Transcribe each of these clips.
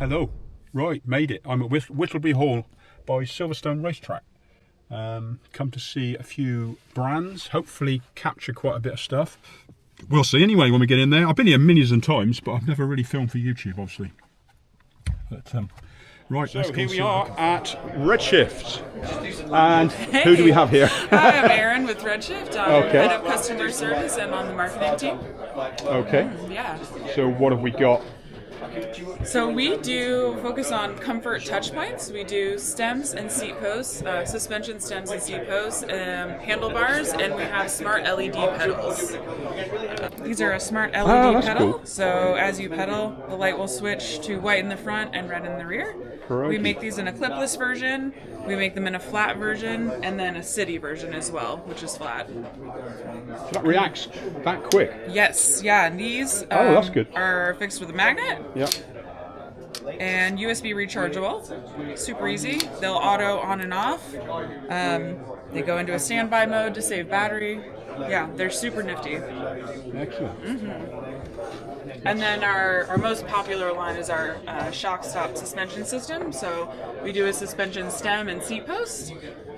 Hello. Right, made it. I'm at Whittleby Hall by Silverstone Racetrack. Come to see a few brands, hopefully capture quite a bit of stuff. We'll see anyway when we get in there. I've been here millions of times, but I've never really filmed for YouTube, obviously. But right, so here we are at Redshift. And who do we have here? Hi, I'm Erin with Redshift. I'm head of customer service and on the marketing team. Okay. Yeah. So what have we got? So we do focus on comfort touch points. We do stems and seat posts, suspension stems and seat posts, handlebars, and we have smart LED pedals. These are a smart LED pedal, cool. So as you pedal, the light will switch to white in the front and red in the rear. Correct. We make these in a clipless version, we make them in a flat version, and then a city version as well, which is flat. So that reacts that quick? Yes, yeah, and these that's good. are fixed with a magnet. Yep. And USB rechargeable, super easy. They'll auto on and off. They go into a standby mode to save battery. Yeah, they're super nifty. Excellent. Mm-hmm. And then our most popular line is our shock stop suspension system. So we do a suspension stem and seat post.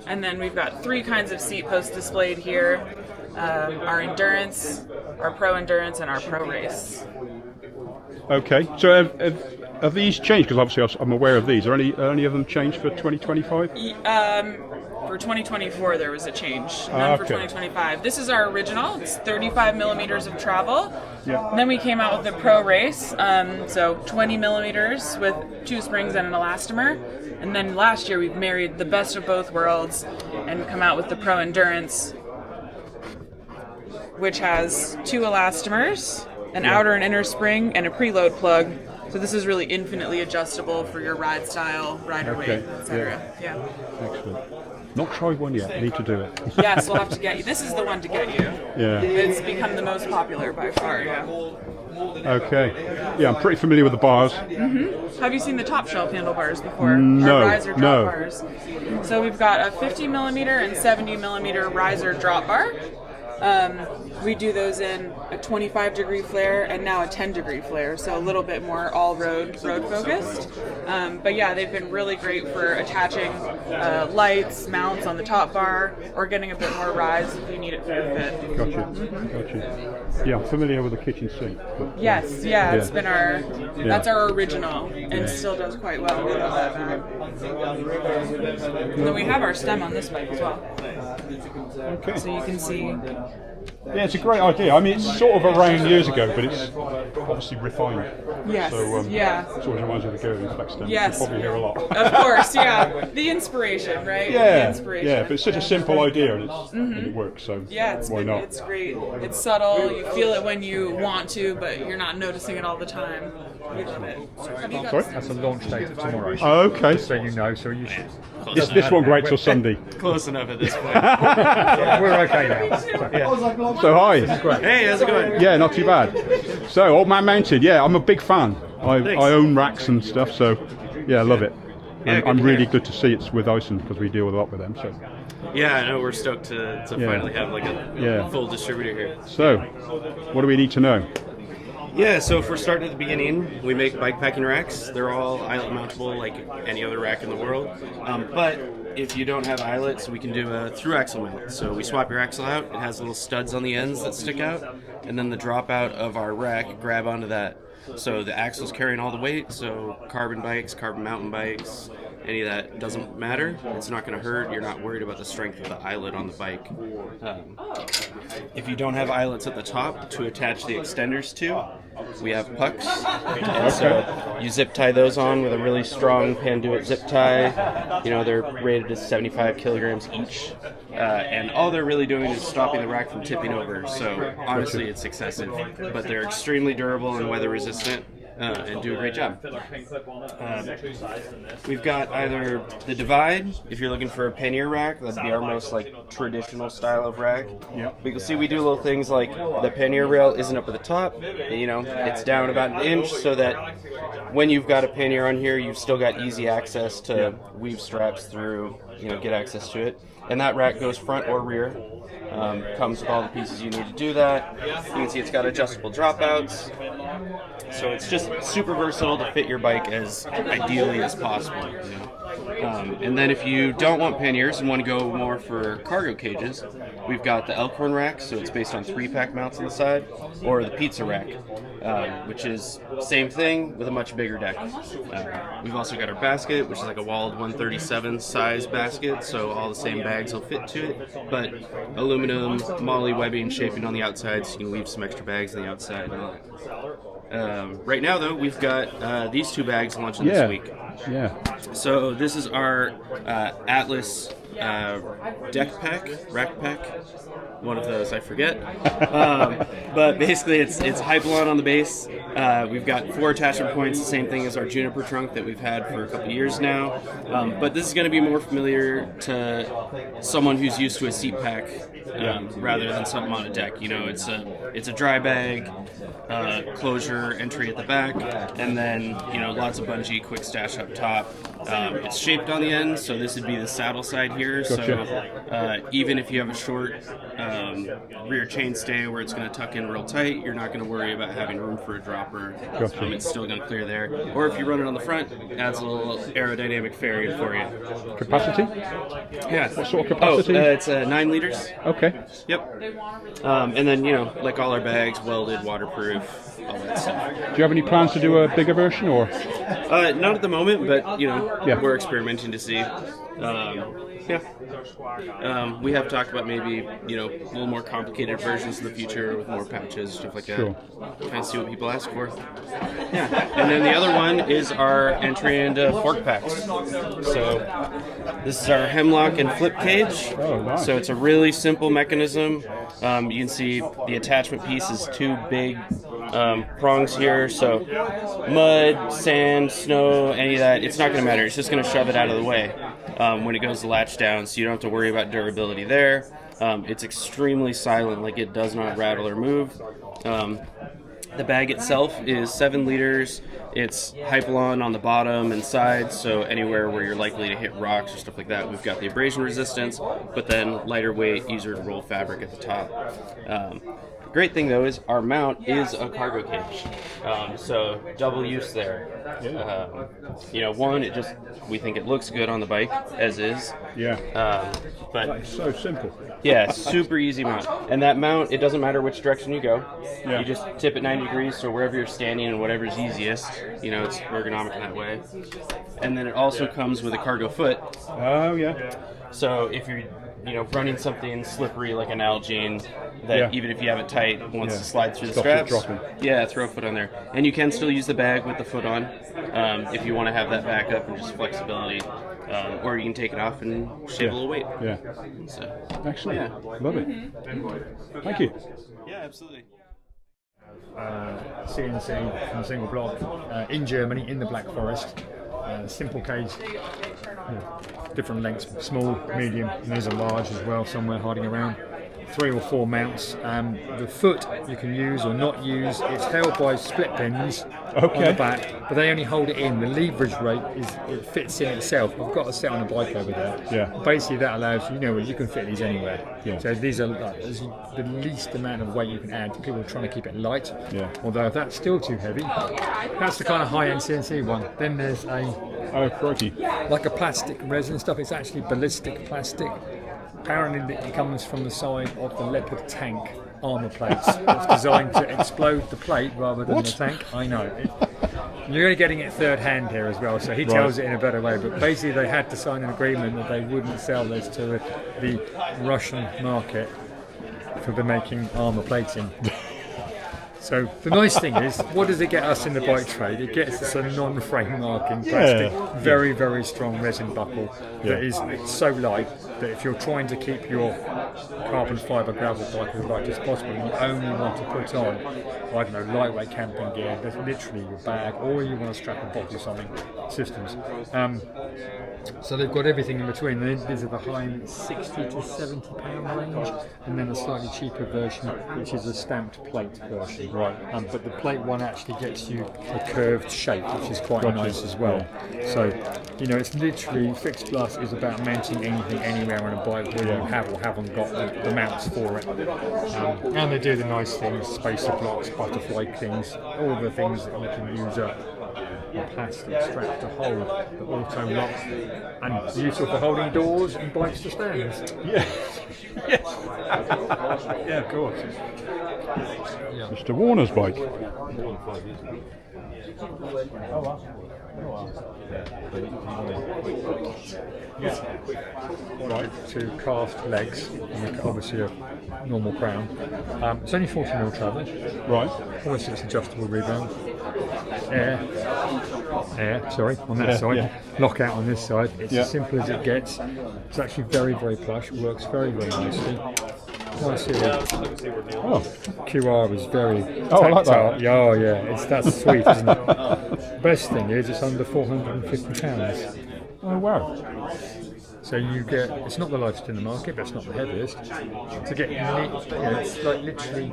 And then we've got 3 kinds of seat posts displayed here. Our Endurance, our Pro Endurance, and our Pro Race. Okay, so have these changed? Because obviously I'm aware of these. Are any of them changed for 2025? For 2024, there was a change. None for 2025. This is our original. It's 35 millimeters of travel. Yeah. And then we came out with the Pro Race, so 20 millimeters with 2 springs and an elastomer. And then last year we've married the best of both worlds and come out with the Pro Endurance, which has 2 elastomers, an outer and inner spring, and a preload plug. So this is really infinitely adjustable for your ride style, rider weight, etc. Yeah. Excellent. Not tried one yet. I need to do it. Yes, we'll have to get you. This is the one to get you. Yeah. It's become the most popular by far. Yeah. Okay. Yeah, I'm pretty familiar with the bars. Mm-hmm. Have you seen the top shelf handlebars before? No. Our riser drop bars. So we've got a 50 millimeter and 70 millimeter riser drop bar. We do those in a 25 degree flare and now a 10 degree flare, so a little bit more all road focused. But yeah, they've been really great for attaching lights, mounts on the top bar, or getting a bit more rise if you need it for your fit. Gotcha. Mm-hmm. Gotcha. Yeah, I'm familiar with the kitchen sink. But, yes, yeah, it's been that's our original and still does quite well. We love that bag. And then we have our stem on this bike as well. Okay. So you can see. Yeah, it's a great idea. I mean, it's sort of around years ago, but it's obviously refined. Yes, so, yeah. It always reminds me of the girl in Flex Stem. Yes. You probably hear a lot. Of course, yeah. The inspiration, right? Yeah, the inspiration. yeah, but it's such a simple idea and it works, so why not? It's great. It's subtle. You feel it when you want to, but you're not noticing it all the time. We love it. Sorry? That's a launch date of tomorrow. Oh, okay. So you know, so you should. This won't wait till Sunday. Close enough at this point. We're okay now. So, yeah. So hi. Hey, how's it going? Yeah, not too bad. So, Old Man Mounted, yeah, I'm a big fan. I own racks and stuff, so yeah, I love it. And I'm really good to see it's with Ison because we deal a lot with them. So Yeah, I know we're stoked to finally have like a full distributor here. So, what do we need to know? Yeah, so if we're starting at the beginning, we make bikepacking racks. They're all eyelet mountable like any other rack in the world. But if you don't have eyelets, we can do a through axle mount. So we swap your axle out. It has little studs on the ends that stick out. And then the dropout of our rack grab onto that. So the axle's carrying all the weight. So carbon bikes, carbon mountain bikes, any of that doesn't matter. It's not going to hurt. You're not worried about the strength of the eyelet on the bike. If you don't have eyelets at the top to attach the extenders to, we have pucks. And so you zip tie those on with a really strong Panduit zip tie. You know, they're rated to 75 kilograms each. And all they're really doing is stopping the rack from tipping over. So honestly, it's excessive. But they're extremely durable and weather resistant. And do a great job. We've got either the Divide, if you're looking for a pannier rack, that'd be our most like traditional style of rack. Yeah. We can see we do little things like the pannier rail isn't up at the top, you know, it's down about an inch so that when you've got a pannier on here, you've still got easy access to weave straps through, you know, get access to it. And that rack goes front or rear. Comes with all the pieces you need to do that. You can see it's got adjustable dropouts. So it's just super versatile to fit your bike as ideally as possible. You know? And then if you don't want panniers and want to go more for cargo cages, we've got the Elkhorn rack, so it's based on 3-pack mounts on the side, or the pizza rack, which is same thing with a much bigger deck. We've also got our basket, which is like a walled 137 size basket, so all the same bags will fit to it, but aluminum moly webbing shaping on the outside, so you can leave some extra bags on the outside. Right now, though, we've got these 2 bags launching this week. Yeah. So this is our Atlas deck pack, rack pack. One of those, I forget. But basically, it's Hypalon on the base. We've got 4 attachment points, the same thing as our Juniper trunk that we've had for a couple years now. But this is going to be more familiar to someone who's used to a seat pack rather than something on a deck. You know, it's a dry bag, closure, entry at the back, and then lots of bungee, quick stash up top. It's shaped on the end, so this would be the saddle side here. Gotcha. So even if you have a short rear chainstay where it's going to tuck in real tight, you're not going to worry about having room for a dropper. Gotcha. It's still going to clear there. Or if you run it on the front, it adds a little aerodynamic fairing for you. Capacity? Yeah. What sort of capacity? It's 9 liters. Okay. Yep. And then, like all our bags, welded, waterproof, all that stuff. Do you have any plans to do a bigger version, or? Not at the moment, but, Yeah. we're experimenting to see. We have talked about maybe, a little more complicated versions in the future with more patches, stuff like that. Sure. Kind of see what people ask for. Yeah. And then the other one is our entry into fork packs. So this is our hemlock and flip cage. Oh, nice. So it's a really simple mechanism. You can see the attachment piece is 2 big prongs here. So mud, sand, snow, any of that, it's not going to matter. It's just going to shove it out of the way when it goes to latch down, so you don't have to worry about durability there. It's extremely silent, like it does not rattle or move. The bag itself is 7 liters. It's Hypalon on the bottom and sides, so anywhere where you're likely to hit rocks or stuff like that, we've got the abrasion resistance, but then lighter weight, easier to roll fabric at the top. The great thing, though, is our mount is a cargo cage, so double use there. One, we think it looks good on the bike as is. Yeah. But It's so simple. yeah, super easy mount. And that mount, it doesn't matter which direction you go. Yeah. You just tip it 90 degrees, so wherever you're standing and whatever's easiest, it's ergonomic in that way. And then it also comes with a cargo foot. Oh, yeah. So if you're running something slippery like an Nalgene, that even if you have it tight, wants to slide through the Stops it straps, dropping. yeah, throw a foot on there. And you can still use the bag with the foot on if you want to have that backup and just flexibility. Or you can take it off and shave a little weight. Yeah. So, Excellent. yeah. Love it. Thank you. Yeah, absolutely. CNC from a single block in Germany, in the Black Forest. Simple cage, different lengths, small, medium, and there's a large as well somewhere hiding around. 3 or 4 mounts. The foot you can use or not use. It's held by split pins on the back, but they only hold it in. The leverage rate it fits in itself. I've got a set on a bike over there. Yeah. Basically, that allows you can fit these anywhere. Yeah. So these are the least amount of weight you can add. People are trying to keep it light. Yeah. Although if that's still too heavy, that's the kind of high-end CNC one. Then there's Oh, crikey. like a plastic resin stuff. It's actually ballistic plastic. Apparently it comes from the side of the Leopard tank armour plates. It's designed to explode the plate rather than the tank. I know. You're only getting it third hand here as well, so he tells it in a better way. But basically they had to sign an agreement that they wouldn't sell this to the Russian market for the making armour plates in. So the nice thing is, what does it get us in the bike trade? It gets us a non-frame marking plastic, very, very strong resin buckle that is so light that if you're trying to keep your carbon fibre gravel bike as light as possible, you only want to put on, I don't know, lightweight camping gear, that's literally your bag, or you want to strap a box or something, systems. So they've got everything in between. These are the high-end £60 to £70 range, and then a slightly cheaper version, which is a stamped plate version. Right. But the plate one actually gets you a curved shape, which is quite nice as well. So You know, it's literally Fix Plus is about mounting anything anywhere on a bike, whether you have or haven't got the mounts for it. And they do the nice things, spacer blocks, butterfly things, all the things that you can use up. A plastic strap to hold, the auto lock, and useful for holding doors and bikes to stands. Yeah. Yes. Yeah, of course. Mr. Warner's bike. Right, two cast legs, and obviously a normal crown. It's only 40mm travel. Right. Obviously it's adjustable rebound. Air, sorry, on that side. Yeah. Lockout on this side. It's as simple as it gets. It's actually very, very plush. Works very, very nicely. Nice here. Oh. QR was very Oh, I like tactile. that. Yeah, oh yeah, that's sweet, isn't it? Best thing is it's under £450. Oh, wow. So you get, it's not the lightest in the market, but it's not the heaviest. To get, it's like literally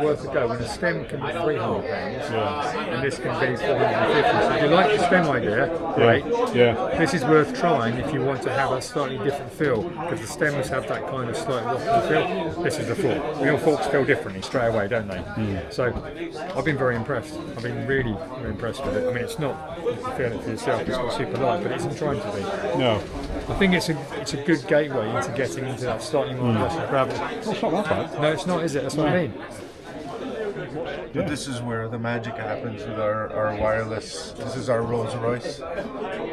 worth a go. When a stem can be £300, and this can be £450. So if you like the stem idea, great. Yeah. This is worth trying if you want to have a slightly different feel, because the stems have that kind of slight rocky feel. This is the fork. Real forks feel differently straight away, don't they? So I've been very impressed. I've been really, really impressed with it. I mean, it's not, you can feel it for yourself, it's not super light, but it isn't trying to be. No. I think it's a good gateway into getting into that slightly more aggressive gravel. It's not that bad. No, it's not, is it? That's what I mean. But this is where the magic happens with our wireless. This is our Rolls Royce. I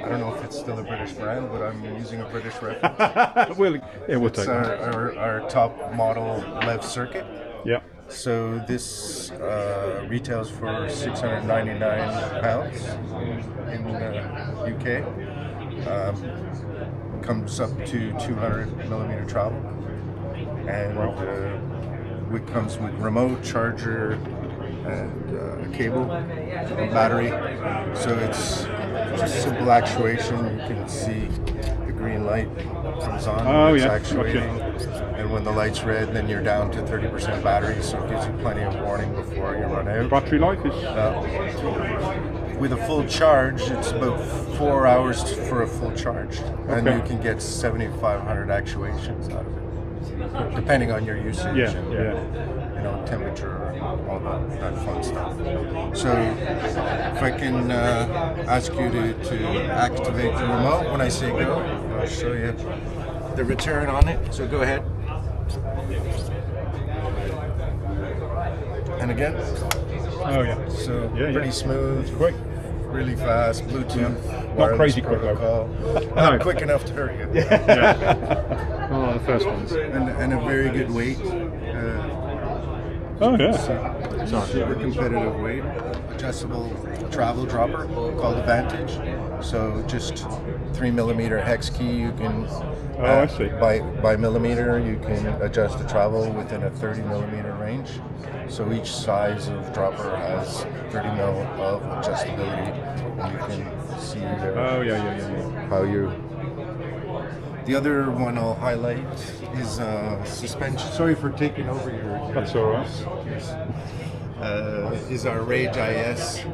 don't know if it's still a British brand, but I'm using a British reference. We'll It's take it. our top model Lev Circuit. Yeah. So this retails for £699 in the UK. Comes up to 200mm travel, and it comes with remote, charger, and a cable, a battery. So it's just simple actuation. You can see the green light comes on when it's actuating, and when the light's red, then you're down to 30% battery. So it gives you plenty of warning before you run out. Battery life is. With a full charge, it's about 4 hours for a full charge, and you can get 7,500 actuations out of it, depending on your usage and you know, temperature, all that fun stuff. So, if I can ask you to activate the remote when I say go, I'll show you the return on it. So go ahead, and again. Oh yeah. So pretty smooth, Quick. really fast, Bluetooth, Not crazy quick protocol. Not quick enough to hurt you. Oh, the first ones. And a very good weight. Oh yeah. Super competitive weight. Adjustable travel dropper called Advantage. So just 3mm hex key. You can I see. by millimeter you can adjust the travel within a 30mm range. So each size of dropper has 30mm of adjustability, and you can see there how you. The other one I'll highlight is suspension. Sorry for taking over your. That's all right. Is our Rage IS.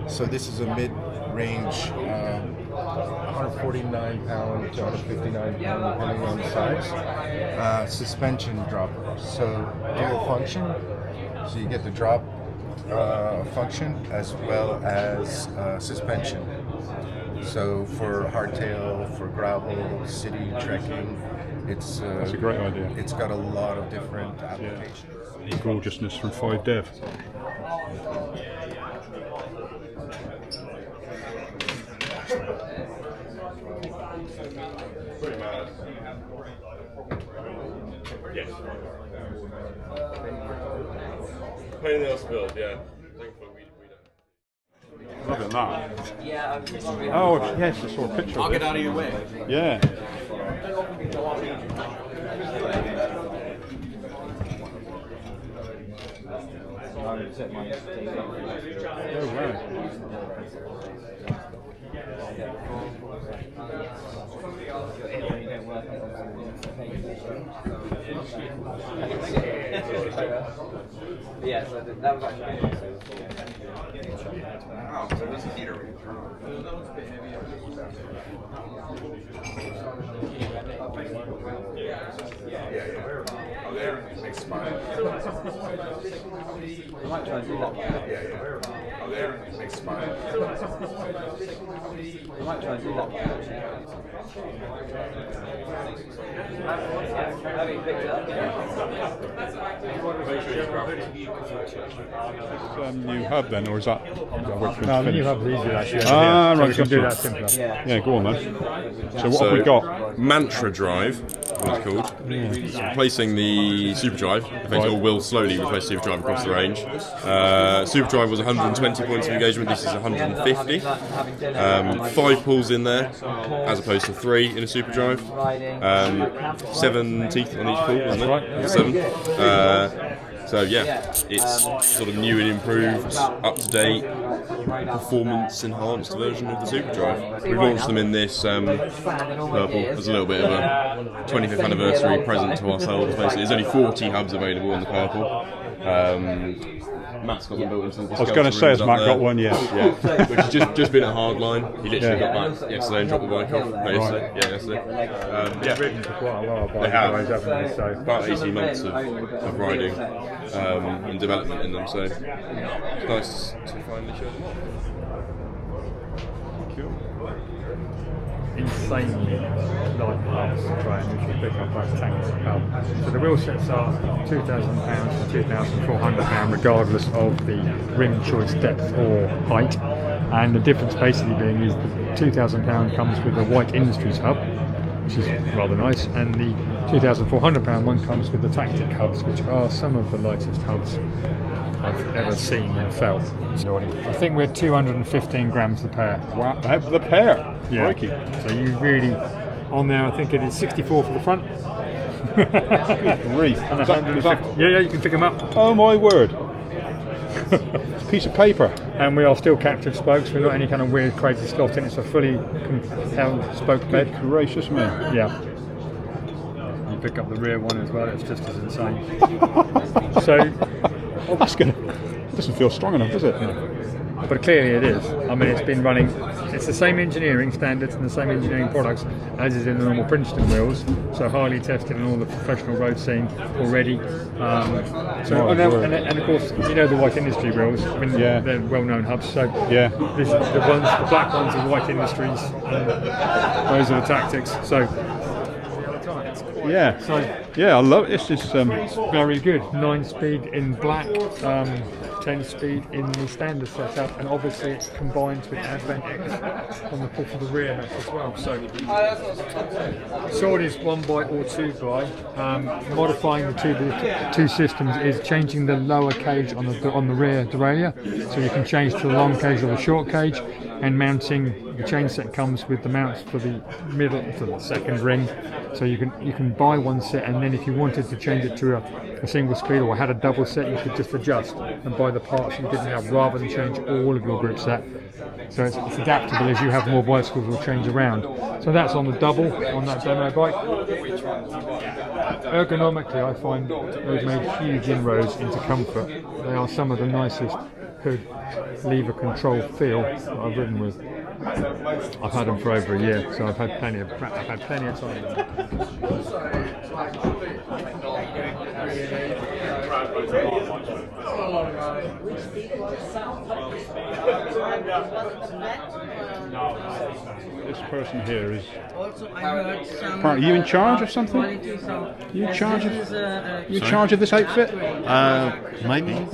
So this is a mid-range, 149 pound to 159 pound, depending on the size. Suspension dropper. So dual function. So you get the drop function as well as suspension. So for hardtail, for gravel, city trekking, that's a great idea. It's got a lot of different applications. The gorgeousness from 5dev. Playing those build, yeah. Look at that. Oh yes, I saw a picture. I'll of get it. out of your way. Yeah. Oh wow. Yeah, so that was actually. I might try and do that. I might try and do that. Having picked it up. New hub then, or is that? No, the new hub is easier actually. Ah, So right, we can do that gotcha. simpler. Yeah, go on then. So what have we got? Mantra Drive, what it's called. It's replacing the Super Drive. Effectively, or will slowly replace Super Drive across the range. Super Drive was 120 points of engagement. This is 150. 5 pulls in there, as opposed to 3 in a Super Drive. 7 teeth on each pull, isn't it? 7. So yeah, it's sort of new and improved, up-to-date, performance-enhanced version of the Super Drive. We launched them in this purple as a little bit of a 25th anniversary present to ourselves. Basically, there's only 40 hubs available in the purple. Matt's got them built into the I was going to say, has Matt got one? Yes. Yeah, which has just been a hard line. He literally got back yesterday and dropped the bike off. Yesterday. Yeah, yesterday. They've ridden for quite a while, They have. haven't they? So About 18 months of riding and development in them, so it's nice to finally show them off. insanely light hubs to try and usually pick up both tanks and hub. So the wheel sets are £2,000 to £2,400 regardless of the rim choice depth or height, and the difference basically being is the £2,000 comes with a White Industries hub, which is rather nice, and the £2,400 one comes with the Tactic hubs, which are some of the lightest hubs I've ever seen and felt. I think we're 215 grams the pair. Wow, the pair. Yeah. Crikey. So you really, on there, I think it is 64 for the front. Grief. And Is that- yeah, you can pick them up. Oh my word. Piece of paper. And we are still captive spokes. We're not any kind of weird, crazy slotting. It's a fully held spoke bed. Gracious me. Yeah. You pick up the rear one as well. It's just as insane. So. Oh, that's gonna. Doesn't feel strong enough, does it? But clearly it is. I mean, it's been running. It's the same engineering standards and the same engineering products as is in the normal Princeton wheels. So highly tested in all the professional road scene already. And of course, you know the White Industry wheels. I mean, they're well-known hubs. So yeah, the black ones are White Industries, and those are the Tactics. So. Yeah. So yeah, I love it. This is very good. 9-speed in black, 10-speed in the standard setup, and obviously it combines with Advent X on the push of the rear nut as well. So sword is 1x or 2x. Modifying the two systems is changing the lower cage on the rear derailleur, so you can change to the long cage or the short cage, and mounting the chain set comes with the mounts for the middle to the second ring. So you can buy one set, and then if you wanted to change it to a single speed or had a double set, you could just adjust and buy the parts you didn't have rather than change all of your grip set. So it's adaptable as you have more bicycles will change around. So that's on the double on that demo bike. Ergonomically, I find they've made huge inroads into comfort. They are some of the nicest hood lever control feel that I've ridden with. I've had them for over a year, so I've had plenty of time. This person here is. Also, I heard some. Are you in charge of something? You in charge of? You in charge of this outfit? Maybe.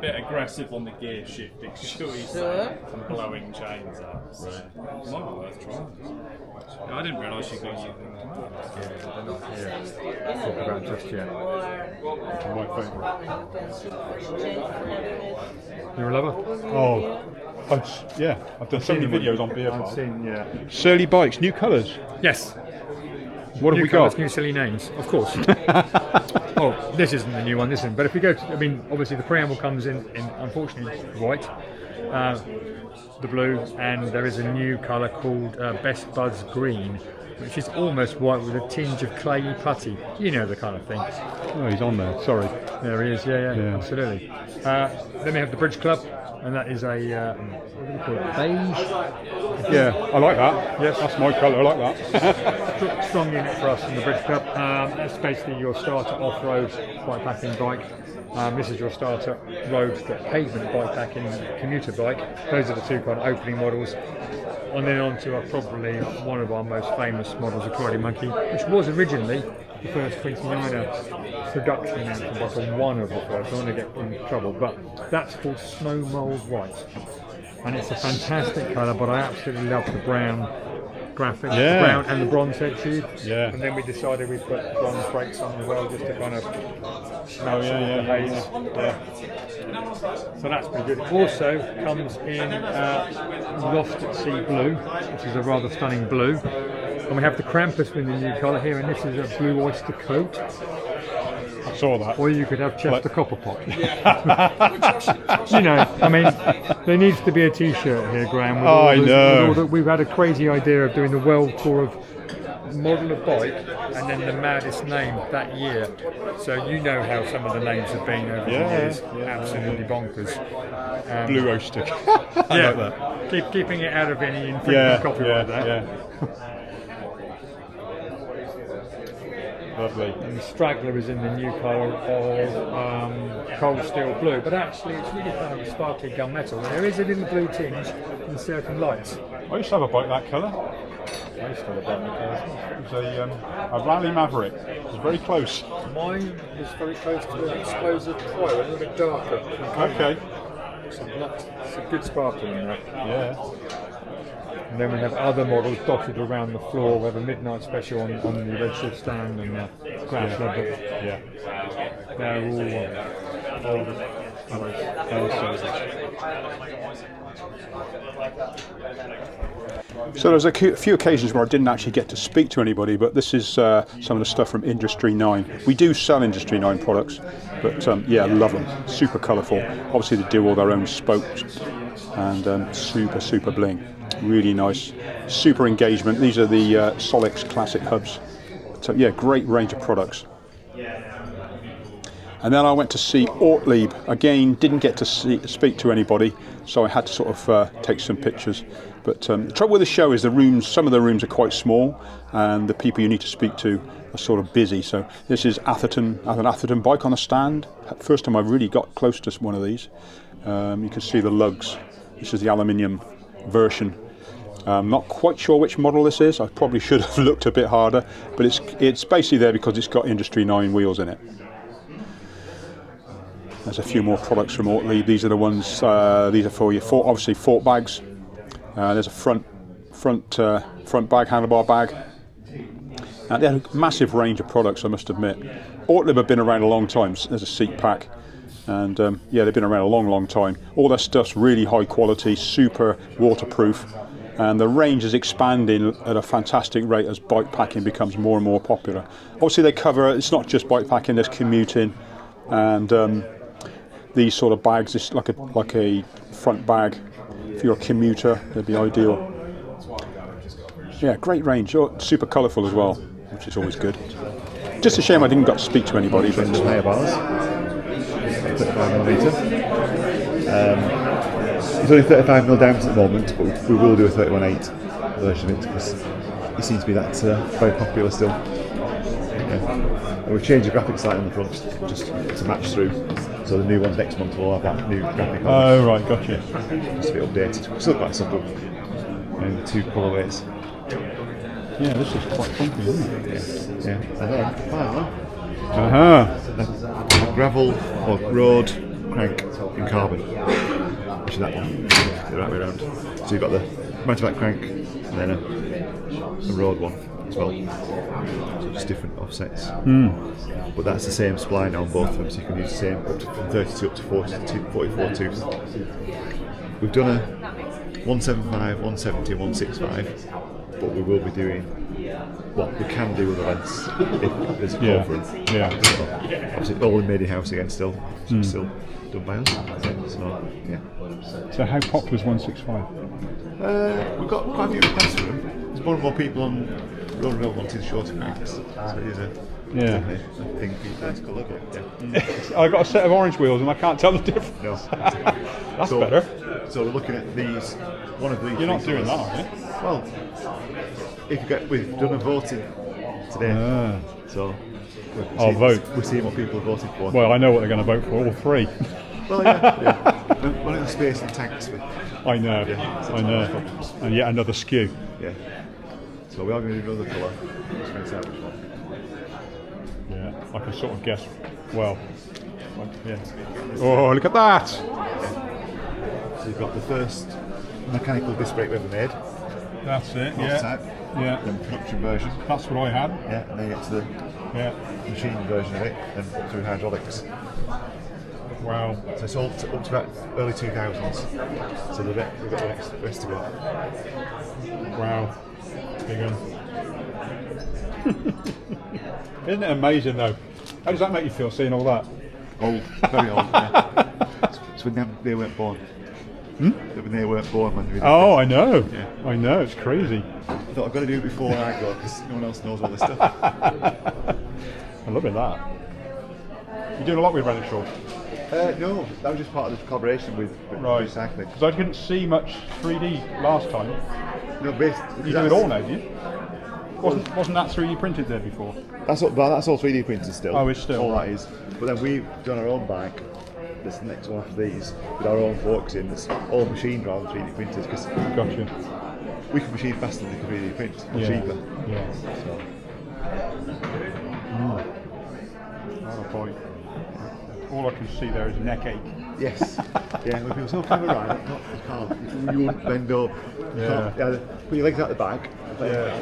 Bit aggressive on the gear shifting, shall we say, and blowing chains up. So might be worth trying. I didn't realise you guys. They're not here to talk about just yet. You're a lover? Oh, I've done so many videos on beer I've farm. seen, Surly bikes, new colours. Yes. What have we got? New silly names, of course. Oh, this isn't the new one, this isn't. But if we go to, obviously the preamble comes in unfortunately, white. the blue, and there is a new colour called Best Buds Green, which is almost white with a tinge of clayey putty. You know the kind of thing. Oh, he's on there. Sorry. There he is. Yeah, absolutely. Then we have the Bridge Club, and that is a what do we call it? Beige. Yeah, I like that. Yes, that's my colour. I like that. Strong unit for us in the Bridge Club. That's basically your starter off-road bikepacking bike. This is your starter road pavement bikepacking commuter bike. Those are the two kind of opening models. And then on to probably one of our most famous models, the Karate Monkey, which was originally the first 29er production mountain bike, or one of the first. I don't want to get in trouble, but that's called Snow Mould White. And it's a fantastic colour, but I absolutely love the brown graphics, the brown and the bronze head tube. Yeah. And then we decided we'd put bronze brakes on as well, just to kind of the haze. So that's pretty good. It also comes in Lost at Sea Blue, which is a rather stunning blue. And we have the Krampus with the new colour here, and this is a blue oyster coat. I saw that. Or you could have Chester Copperpot. You know, I mean, there needs to be a T-shirt here, Graham. We've had a crazy idea of doing the world tour of model of bike and then the maddest name that year. So you know how some of the names have been over the years. Absolutely bonkers. Blue oyster. I like that. Keeping it out of any infringement copyright there. Yeah. Lovely. And the Straggler is in the new colour of cold steel blue, but actually it's really kind of a sparkly gunmetal. There is a little blue tinge in certain lights. I used to have a bike that colour. I used to have a bike that colour. It was a Rally Maverick. It was very close. Mine was very close to an Explosive Pro, a little bit darker. Okay. It's a good sparkle in there. Yeah. And then we have other models dotted around the floor. We have a midnight special on the Redshift stand and Crash Leopard. Yeah. They're all So there's a few occasions where I didn't actually get to speak to anybody, but this is some of the stuff from Industry 9. We do sell Industry 9 products, but love them. Super colourful. Obviously they do all their own spokes and super bling. Really nice. Super engagement. These are the Solix Classic hubs. So great range of products. And then I went to see Ortlieb. Again, didn't get to speak to anybody, so I had to sort of take some pictures. But the trouble with the show is some of the rooms are quite small, and the people you need to speak to are sort of busy. So this is an Atherton bike on a stand. First time I really got close to one of these. You can see the lugs. This is the aluminium version. I'm not quite sure which model this is. I probably should have looked a bit harder, but it's basically there because it's got Industry 9 wheels in it. There's a few more products from Ortlieb. These are the ones. These are for your obviously fort bags. There's a front bag, handlebar bag. They have a massive range of products, I must admit. Ortlieb have been around a long time. There's a seat pack, and they've been around a long time. All their stuff's really high quality, super waterproof, and the range is expanding at a fantastic rate as bike packing becomes more and more popular. Obviously, they cover. It's not just bike packing. There's commuting, and these sort of bags. It's like a front bag. If you're a commuter, they'd be ideal. Yeah, great range. Super colourful as well, which is always good. Just a shame I didn't get to speak to anybody. But layer bars, 35mm. It's only 35mm diameter at the moment, but we will do a 31/8 version of it because it seems to be that very popular still. And we've changed the graphics slightly on the front just to match through. So the new ones next month will have that new graphic on. Oh right, gotcha. Just a bit updated. Still quite simple. And the two colourways. Yeah, this is quite funky, isn't it? Yeah. And then a gravel or road crank in carbon. Which is that one. The right way around. So you've got the mountain bike crank and then a road one as well. So just different offsets. But that's the same spline on both of them, so you can use the same from 32 up to 44 tubes. We've done a 175, 170, 165, but we will be doing what we can do with the lengths if there's a call for it. Yeah. So obviously all in made in house again still. So still done by us. So yeah. So how popular is 165? We've got quite a few requests for them. There's more and more people on road and road wanting shorter cranks. So it is a thing people tend to colour, but yeah. I got a set of orange wheels and I can't tell the difference. No. That's better. So we're looking at these. One of these. You're not doing colours. that, are you? Well, if you get, we've done a voting today, so I'll vote. We're seeing what people are voting for. Well, I know what they're going to vote for, all three. Well, yeah. We're in the space and tanks with. I know, I know. And yet another skew. Yeah. So we are going to do another colour. Just going to decide which one. Yeah, I can sort of guess. Well, yeah. Oh, look at that! So you've got the first mechanical disc brake we ever made. That's it. Prototype. Yeah. Then production version. That's what I had. Yeah, and then you get to the machine version of it, and through hydraulics. Wow. So it's all up to about early 2000s. So we've got the next rest to go. Wow. Big one. Isn't it amazing though? How does that make you feel seeing all that? Old, very old. Yeah. So when they weren't born. When they weren't born when we did Oh, this. I know. Yeah. I know. It's crazy. I thought I've got to do it before I go because no one else knows all this stuff. I'm loving that. You're doing a lot with Redshift. No, that was just part of the collaboration with recycling. Because I didn't see much 3D last time. No, You do it all now, do you? Wasn't that 3D printed there before? That's all 3D printed still. Oh, it's still. All that is. But then we've done our own bike. This is the next one after these with our own forks in. It's all machined rather than 3D printed because Gotcha. we can machine faster than we can 3D print. And cheaper. Yeah. So. Oh boy. All I can see there is neck ache. Yes. Yeah, when people say, "Oh, can I ride?" No, you can't. You won't bend up. You can't. Yeah, put your legs out the back. Yeah.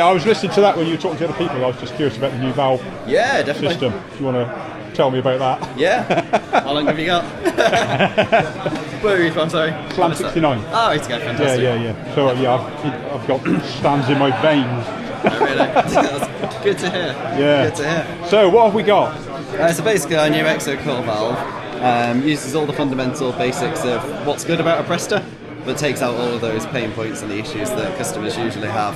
I was listening to that when you were talking to other people. I was just curious about the new valve system. Do you want to tell me about that? Yeah. How long have you got? Where are you from, sorry? Slam 69. Oh, it's good, fantastic. Yeah. So I've got stands in my veins. Oh, really? That's good to hear. Yeah. Good to hear. So what have we got? So basically our new Exo core valve uses all the fundamental basics of what's good about a Presta, but takes out all of those pain points and the issues that customers usually have.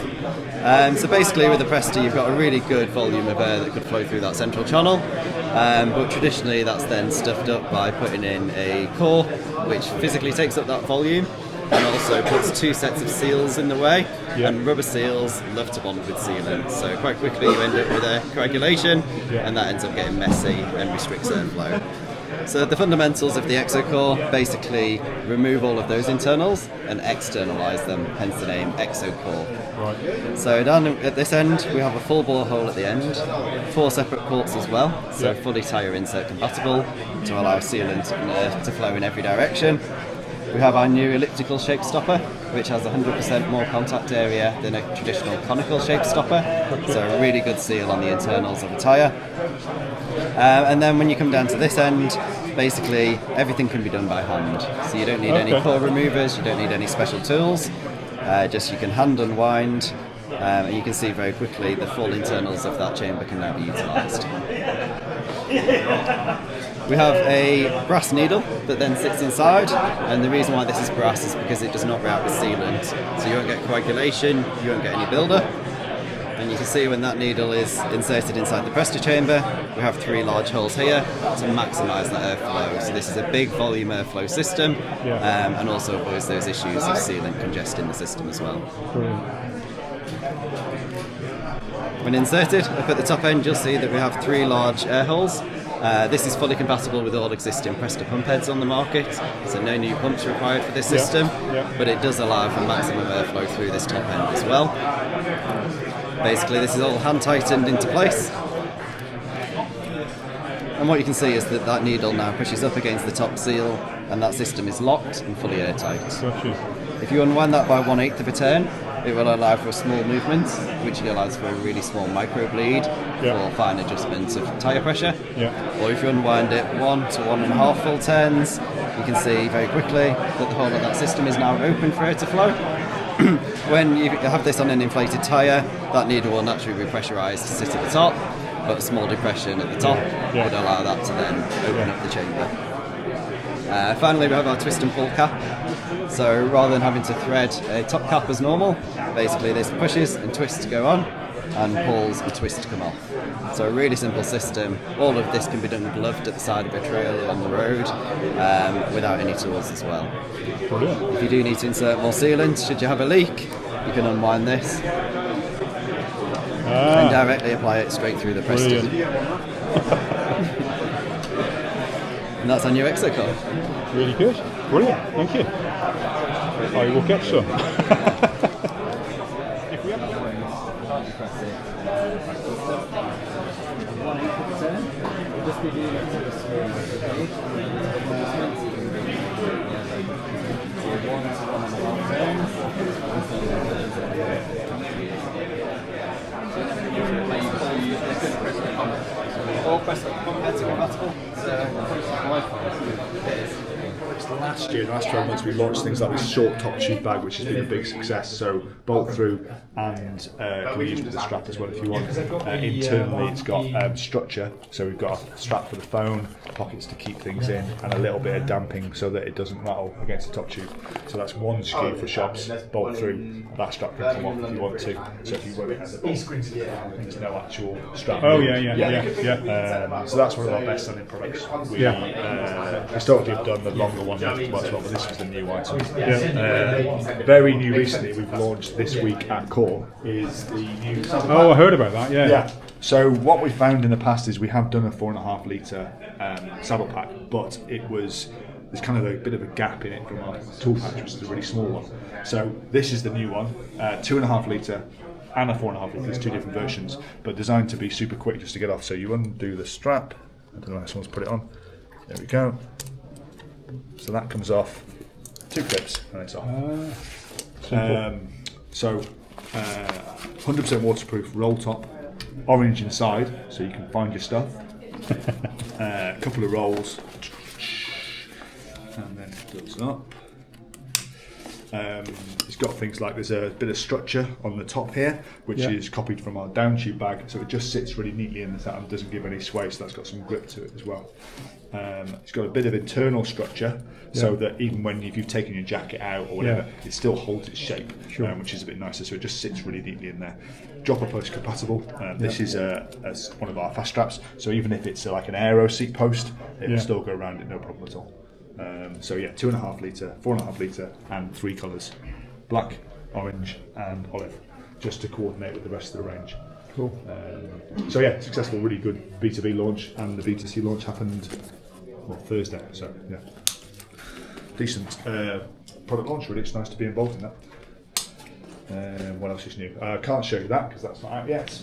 So basically with the Presta you've got a really good volume of air that could flow through that central channel, but traditionally that's then stuffed up by putting in a core which physically takes up that volume and also puts two sets of seals in the way, and rubber seals love to bond with sealant, so quite quickly you end up with a coagulation and that ends up getting messy and restricts airflow. So the fundamentals of the Exo core basically remove all of those internals and externalise them, hence the name Exo core. Right. So down at this end we have a full bore hole at the end, 4 separate ports as well, so fully tyre insert compatible to allow sealant to flow in every direction. We have our new elliptical shape stopper, which has 100% more contact area than a traditional conical shape stopper, so a really good seal on the internals of a tyre. And then when you come down to this end, basically everything can be done by hand, so you don't need any core removers, you don't need any special tools, just you can hand unwind, and you can see very quickly the full internals of that chamber can now be utilised. We have a brass needle that then sits inside, and the reason why this is brass is because it does not react with sealant. So you won't get coagulation, you won't get any buildup. And you can see when that needle is inserted inside the Presta chamber, we have 3 large holes here to maximise that airflow. So this is a big volume airflow system, and also avoids those issues of sealant congesting the system as well. When inserted, up at the top end you'll see that we have 3 large air holes. This is fully compatible with all existing Presta pump heads on the market, so no new pumps required for this system, but it does allow for maximum airflow through this top end as well. Basically this is all hand tightened into place, and what you can see is that that needle now pushes up against the top seal, and that system is locked and fully airtight. If you unwind that by 1/8 of a turn, it will allow for a small movement, which allows for a really small micro bleed for fine adjustments of tyre pressure. Or if you unwind it 1 to 1.5 full turns, you can see very quickly that the whole of that system is now open for air to flow. When you have this on an inflated tyre, that needle will naturally be pressurised to sit at the top, but a small depression at the top would allow that to then open up the chamber. Finally, we have our twist and pull cap. So rather than having to thread a top cap as normal, basically this pushes and twists to go on, and pulls and twists to come off. So a really simple system. All of this can be done gloved at the side of a trail along the road without any tools as well. If you do need to insert more sealant, should you have a leak, you can unwind this and directly apply it straight through the Presta. And that's our new Exocar. Really good. Brilliant. Thank you. I will get some. All Presta pump heads are compatible. Last year, the last 12 months, we launched things like this short top tube bag, which has been a big success. So bolt through and can be used with the strap as well if you want. Internally, it's got structure, so we've got a strap for the phone, pockets to keep things in, and a little bit of damping so that it doesn't rattle against the top tube. So that's one SKU for shops. Bolt through, that strap can come off if you want to. So if you run it as a bolt, there's no actual strap. Oh yeah. So that's one of our best-selling products. We historically have done the longer one as well, but this is the new item. Very new recently, we've launched this week at Core, is the new saddle pack. Oh, I heard about that, yeah. So what we found in the past is we have done a 4.5 litre saddle pack, but there's kind of a bit of a gap in it from our tool patch, which is a really small one. So this is the new one, 2.5 litre and a 4.5 litre. There's 2 different versions, but designed to be super quick just to get off. So you undo the strap. I don't know how someone's put it on. There we go. So that comes off, 2 clips, and it's off. 100% waterproof roll top, orange inside, so you can find your stuff. A couple of rolls, and then it does up. It's got things like there's a bit of structure on the top here, which is copied from our down tube bag, so it just sits really neatly in the saddle and doesn't give any sway, so that's got some grip to it as well. It's got a bit of internal structure, so that even when if you've taken your jacket out or whatever, it still holds its shape, which is a bit nicer, so it just sits really neatly in there. Dropper post compatible. This is one of our fast straps, so even if it's like an aero seat post, it will still go around it, no problem at all. 2.5 litre, 4.5 litre, and 3 colours: black, orange, and olive, just to coordinate with the rest of the range. Cool. Successful, really good B2B launch, and the B2C launch happened Thursday. So decent product launch. Really, it's nice to be involved in that. What else is new? I can't show you that because that's not out yet.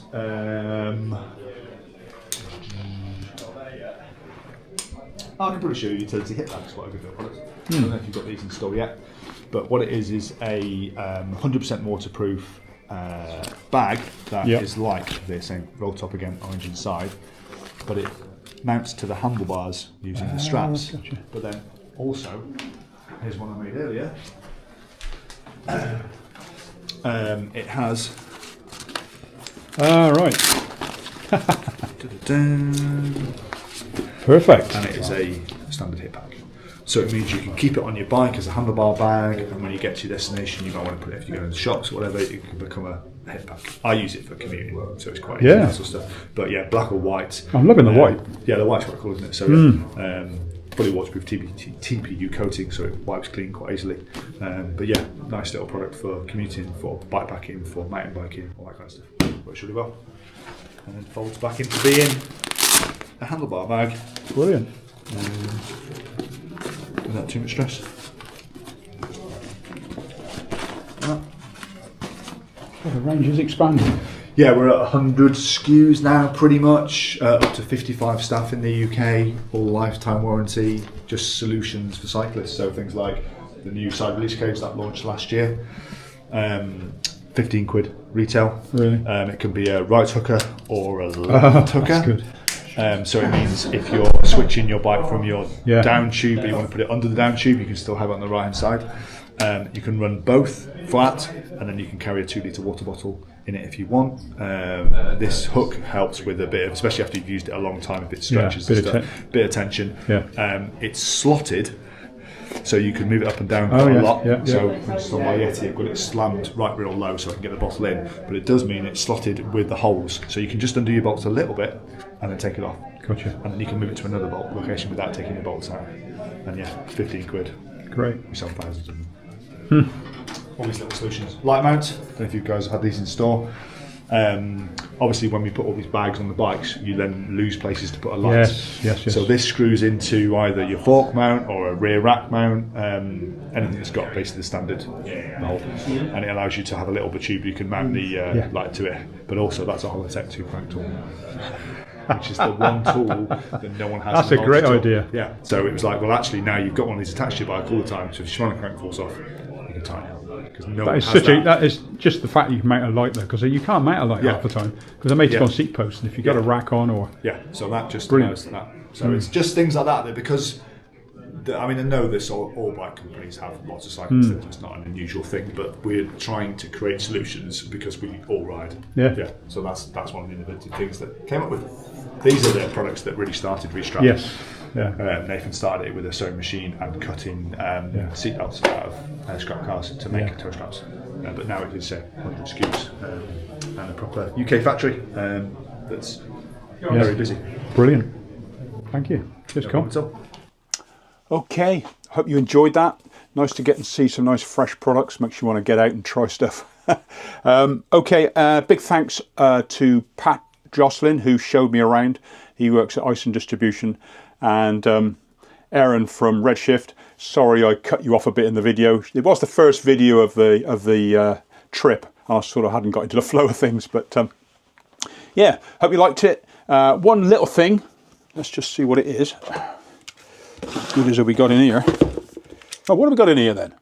I can probably show you utility hip bags, quite a good product. I don't know if you've got these in store yet, but what it is a 100% waterproof bag that is like the same roll top again, orange inside, but it mounts to the handlebars using the straps. Gotcha. But then also, here's one I made earlier. It has. Right. Perfect. And it is a standard hip pack. So it means you can keep it on your bike as a handlebar bag, and when you get to your destination, you might want to put it, if you go into the shops or whatever, it can become a hip pack. I use it for commuting, so it's quite easy, that sort of stuff. But yeah, black or white. I'm loving the white. Yeah, the white's quite cool, isn't it? So fully waterproof TPU coating, so it wipes clean quite easily. But yeah, nice little product for commuting, for bikepacking, for mountain biking, all that kind of stuff. Works really well. And then folds back into being a handlebar bag. Brilliant. Without too much stress. Oh, the range is expanding. Yeah, we're at 100 SKUs now, pretty much. Up to 55 staff in the UK, all lifetime warranty, just solutions for cyclists. So things like the new side release cage that launched last year. 15 quid retail. Really? It can be a right hooker or a left hooker. That's good. So it means if you're switching your bike from your down tube, but you want to put it under the down tube, you can still have it on the right hand side. You can run both flat, and then you can carry a 2 litre water bottle in it if you want. This hook helps with a bit of, especially after you've used it a long time, if it stretches and stuff, bit of tension. It's slotted, so you can move it up and down quite a lot. So for instance, on my Yeti, I've got it slammed right real low so I can get the bottle in, but it does mean it's slotted with the holes, so you can just undo your bolts a little bit and then take it off. Gotcha. And then you can move it to another bolt location without taking your bolts out. And yeah, 15 quid. Great. We sell thousands of them. All these little solutions. Light mount, I don't know if you guys have had these in store. Obviously when we put all these bags on the bikes, you then lose places to put a light. Yes. So this screws into either your fork mount or a rear rack mount, anything that's got basically the standard hole, and it allows you to have a little bit of tube you can mount the light to it. But also that's a Holotech 2 crank tool, which is the one tool that no one has. That's a great idea. Yeah. So it was like, well, actually now you've got one of these attached to your bike all the time. So if your crank falls off, you can tighten it up. No, that is just the fact that you can mount a light there, because you can't mount a light half the time because they're made to go on seat posts, and if you've got a rack on or so that just allows that. So it's just things like that because I know this all bike companies have lots of cyclists. It's not an unusual thing, but we're trying to create solutions because we all ride. So that's one of the innovative things that came up with. These are the products that really started Restrap. Yes. Nathan started it with a sewing machine and cutting seat belts out of scrap cars to make toe straps. But now it is 100 SKUs and a proper UK factory that's very busy. Brilliant. Thank you. Cheers, Colin. Okay, hope you enjoyed that. Nice to get and see some nice fresh products. Makes you want to get out and try stuff. Big thanks to Pat Jocelyn, who showed me around. He works at Ison Distribution, and Aaron from Redshift. Sorry I cut you off a bit in the video. It was the first video of the trip. I sort of hadn't got into the flow of things, but yeah, hope you liked it. One little thing, let's just see what it is. What good as have we got in here? Oh, what have we got in here then?